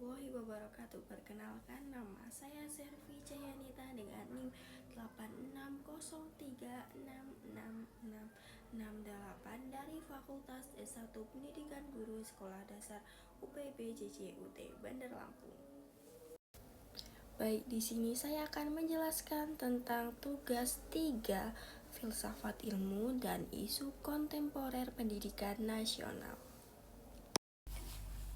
warahmatullahi wabarakatuh. Perkenalkan, nama saya Servi Cayanita dengan NIM 8603666668 dari Fakultas S1 Pendidikan Guru Sekolah Dasar UPB JJUT Bandar Lampung. Baik, di sini saya akan menjelaskan tentang tugas 3 filsafat ilmu dan isu kontemporer pendidikan nasional.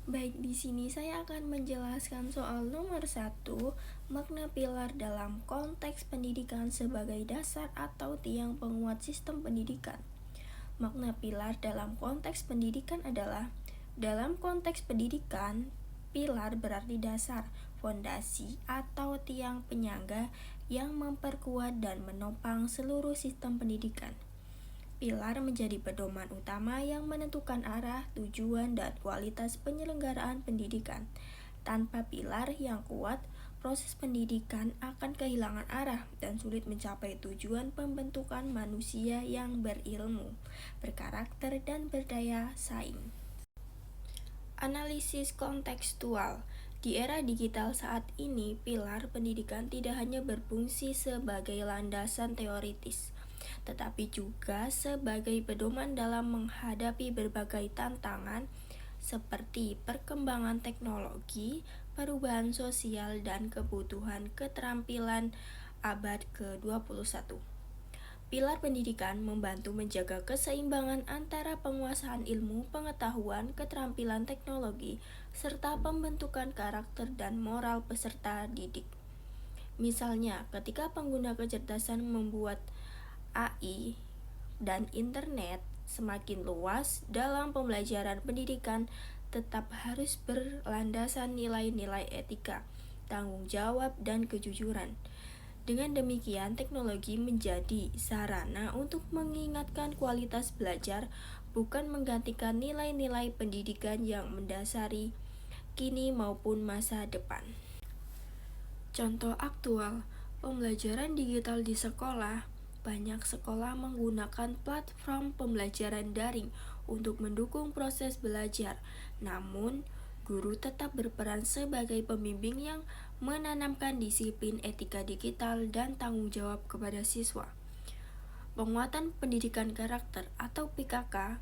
Baik, di sini saya akan menjelaskan soal nomor 1, makna pilar dalam konteks pendidikan sebagai dasar atau tiang penguat sistem pendidikan. Makna pilar dalam konteks pendidikan adalah, dalam konteks pendidikan, pilar berarti dasar, fondasi, atau tiang penyangga yang memperkuat dan menopang seluruh sistem pendidikan. Pilar menjadi pedoman utama yang menentukan arah, tujuan, dan kualitas penyelenggaraan pendidikan. Tanpa pilar yang kuat, proses pendidikan akan kehilangan arah dan sulit mencapai tujuan pembentukan manusia yang berilmu, berkarakter, dan berdaya saing. Analisis kontekstual. Di era digital saat ini, pilar pendidikan tidak hanya berfungsi sebagai landasan teoritis, tetapi juga sebagai pedoman dalam menghadapi berbagai tantangan seperti perkembangan teknologi, perubahan sosial, dan kebutuhan keterampilan abad ke-21. Pilar pendidikan membantu menjaga keseimbangan antara penguasaan ilmu, pengetahuan, keterampilan teknologi, serta pembentukan karakter dan moral peserta didik. Misalnya, ketika pengguna kecerdasan membuat AI dan internet semakin luas, dalam pembelajaran pendidikan tetap harus berlandasan nilai-nilai etika, tanggung jawab, dan kejujuran. Dengan demikian, teknologi menjadi sarana untuk mengingatkan kualitas belajar, bukan menggantikan nilai-nilai pendidikan yang mendasari kini maupun masa depan. Contoh aktual, pembelajaran digital di sekolah. Banyak sekolah menggunakan platform pembelajaran daring untuk mendukung proses belajar. Namun, guru tetap berperan sebagai pembimbing yang menanamkan disiplin etika digital dan tanggung jawab kepada siswa. Penguatan pendidikan karakter atau PKK.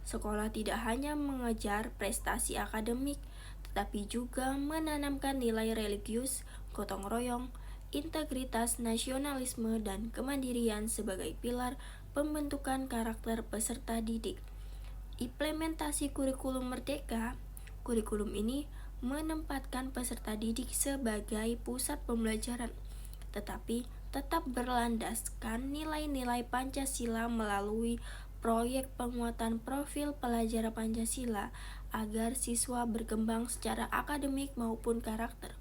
Sekolah tidak hanya mengejar prestasi akademik, tetapi juga menanamkan nilai religius, gotong royong, integritas, nasionalisme, dan kemandirian sebagai pilar pembentukan karakter peserta didik. Implementasi kurikulum merdeka. Kurikulum ini menempatkan peserta didik sebagai pusat pembelajaran, tetapi tetap berlandaskan nilai-nilai Pancasila melalui proyek penguatan profil pelajar Pancasila agar siswa berkembang secara akademik maupun karakter.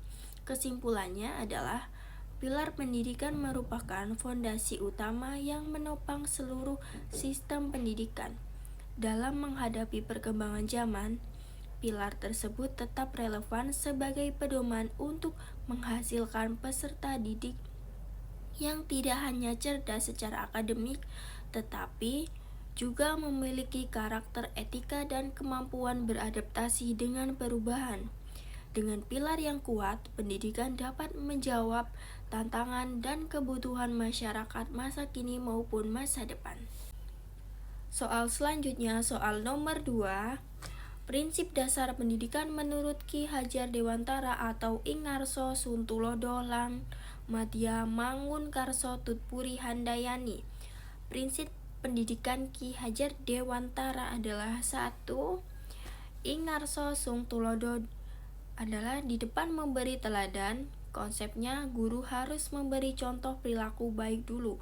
Kesimpulannya adalah, pilar pendidikan merupakan fondasi utama yang menopang seluruh sistem pendidikan. Dalam menghadapi perkembangan zaman, pilar tersebut tetap relevan sebagai pedoman untuk menghasilkan peserta didik yang tidak hanya cerdas secara akademik, tetapi juga memiliki karakter etika dan kemampuan beradaptasi dengan perubahan. Dengan pilar yang kuat, pendidikan dapat menjawab tantangan dan kebutuhan masyarakat masa kini maupun masa depan. Soal selanjutnya, soal nomor 2, prinsip dasar pendidikan menurut Ki Hajar Dewantara atau Ingarso Suntulodo Lan Madya Mangunkarso Tutpuri Handayani. Prinsip pendidikan Ki Hajar Dewantara adalah 1. Ingarso Suntulodo adalah di depan memberi teladan. Konsepnya, guru harus memberi contoh perilaku baik dulu.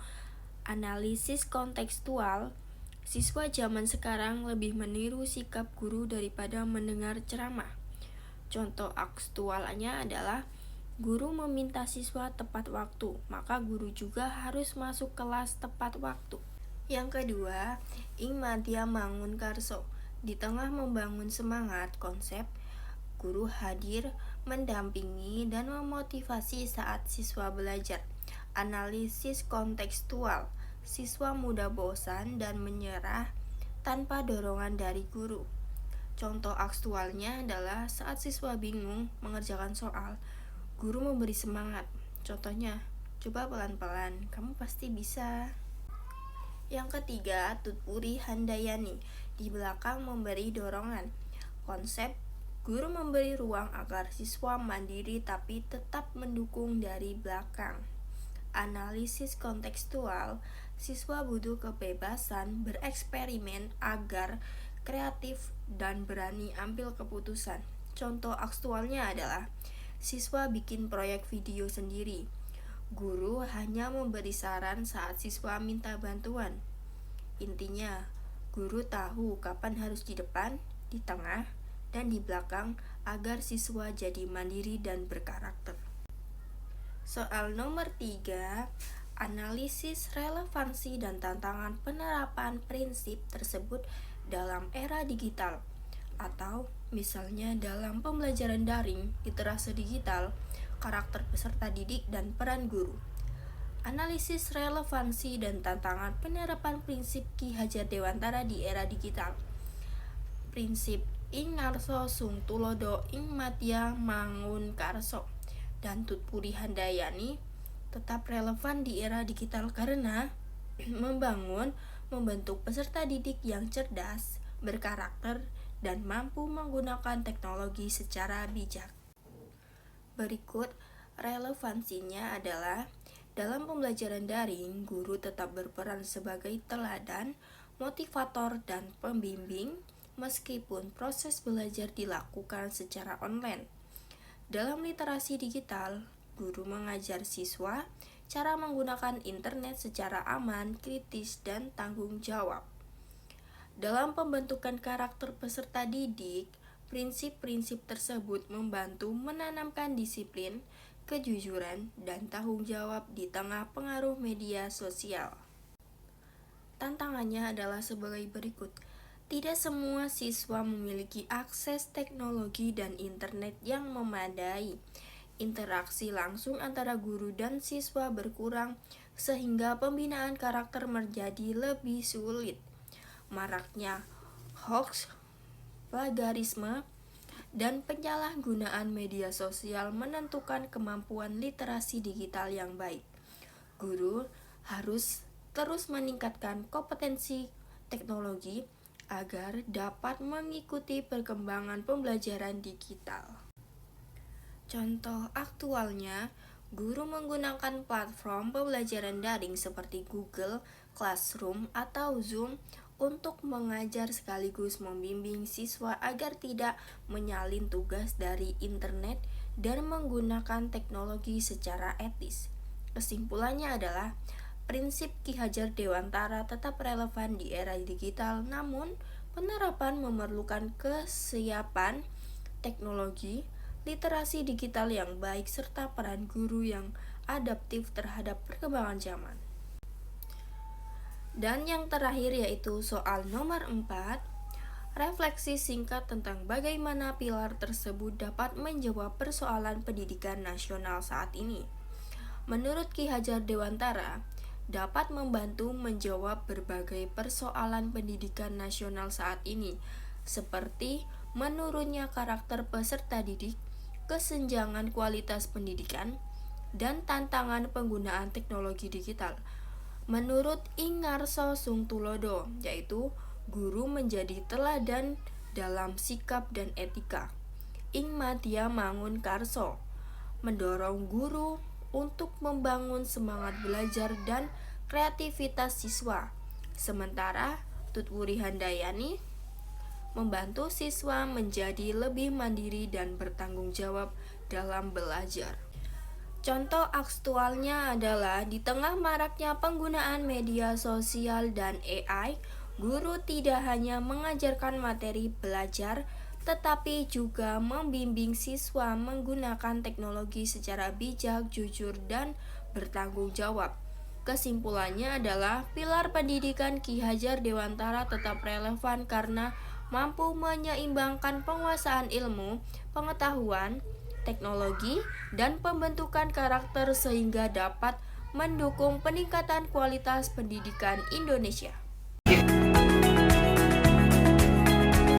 Analisis kontekstual. Siswa zaman sekarang lebih meniru sikap guru daripada mendengar ceramah. Contoh aktualnya adalah, guru meminta siswa tepat waktu, maka guru juga harus masuk kelas tepat waktu. Yang kedua, Ing Madya Mangunkarso. Di tengah membangun semangat konsep, guru hadir, mendampingi, dan memotivasi saat siswa belajar. Analisis kontekstual. Siswa mudah bosan dan menyerah tanpa dorongan dari guru. Contoh aktualnya adalah saat siswa bingung mengerjakan soal, guru memberi semangat. Contohnya, coba pelan-pelan, kamu pasti bisa. Yang ketiga, Tutpuri Handayani di belakang memberi dorongan. Konsep guru memberi ruang agar siswa mandiri tapi tetap mendukung dari belakang. Analisis kontekstual, siswa butuh kebebasan bereksperimen agar kreatif dan berani ambil keputusan. Contoh aktualnya adalah siswa bikin proyek video sendiri. Guru hanya memberi saran saat siswa minta bantuan. Intinya, guru tahu kapan harus di depan, di tengah, dan di belakang agar siswa jadi mandiri dan berkarakter. Soal nomor 3, analisis relevansi dan tantangan penerapan prinsip tersebut dalam era digital, atau misalnya dalam pembelajaran daring, literasi digital, karakter peserta didik, dan peran guru. Analisis relevansi dan tantangan penerapan prinsip Ki Hajar Dewantara di era digital. Prinsip ing ngarso sung tulodo ing matya mangun karso dan Tutpuri Handayani tetap relevan di era digital karena membentuk peserta didik yang cerdas, berkarakter, dan mampu menggunakan teknologi secara bijak. Berikut relevansinya adalah dalam pembelajaran daring, guru tetap berperan sebagai teladan, motivator, dan pembimbing meskipun proses belajar dilakukan secara online. Dalam literasi digital, guru mengajar siswa cara menggunakan internet secara aman, kritis, dan tanggung jawab. Dalam pembentukan karakter peserta didik, prinsip-prinsip tersebut membantu menanamkan disiplin, kejujuran, dan tanggung jawab di tengah pengaruh media sosial. Tantangannya adalah sebagai berikut. Tidak semua siswa memiliki akses teknologi dan internet yang memadai. Interaksi langsung antara guru dan siswa berkurang sehingga pembinaan karakter menjadi lebih sulit. Maraknya hoax, plagiarisme, dan penyalahgunaan media sosial menentukan kemampuan literasi digital yang baik. Guru harus terus meningkatkan kompetensi teknologi agar dapat mengikuti perkembangan pembelajaran digital. Contoh aktualnya, guru menggunakan platform pembelajaran daring seperti Google Classroom atau Zoom untuk mengajar sekaligus membimbing siswa agar tidak menyalin tugas dari internet dan menggunakan teknologi secara etis. Kesimpulannya adalah prinsip Ki Hajar Dewantara tetap relevan di era digital, namun penerapan memerlukan kesiapan teknologi, literasi digital yang baik, serta peran guru yang adaptif terhadap perkembangan zaman. Dan yang terakhir yaitu soal nomor 4, refleksi singkat tentang bagaimana pilar tersebut dapat menjawab persoalan pendidikan nasional saat ini. Menurut Ki Hajar Dewantara, dapat membantu menjawab berbagai persoalan pendidikan nasional saat ini, seperti menurunnya karakter peserta didik, kesenjangan kualitas pendidikan, dan tantangan penggunaan teknologi digital. Menurut Ing Ngarso Sung Tulodo, yaitu guru menjadi teladan dalam sikap dan etika. Ing Madya Mangun Karso, mendorong guru untuk membangun semangat belajar dan kreativitas siswa. Sementara Tutpuri Handayani membantu siswa menjadi lebih mandiri dan bertanggung jawab dalam belajar. Contoh aktualnya adalah di tengah maraknya penggunaan media sosial dan AI, guru tidak hanya mengajarkan materi belajar, tetapi juga membimbing siswa menggunakan teknologi secara bijak, jujur, dan bertanggung jawab. Kesimpulannya adalah pilar pendidikan Ki Hajar Dewantara tetap relevan karena mampu menyeimbangkan penguasaan ilmu, pengetahuan, teknologi, dan pembentukan karakter sehingga dapat mendukung peningkatan kualitas pendidikan Indonesia.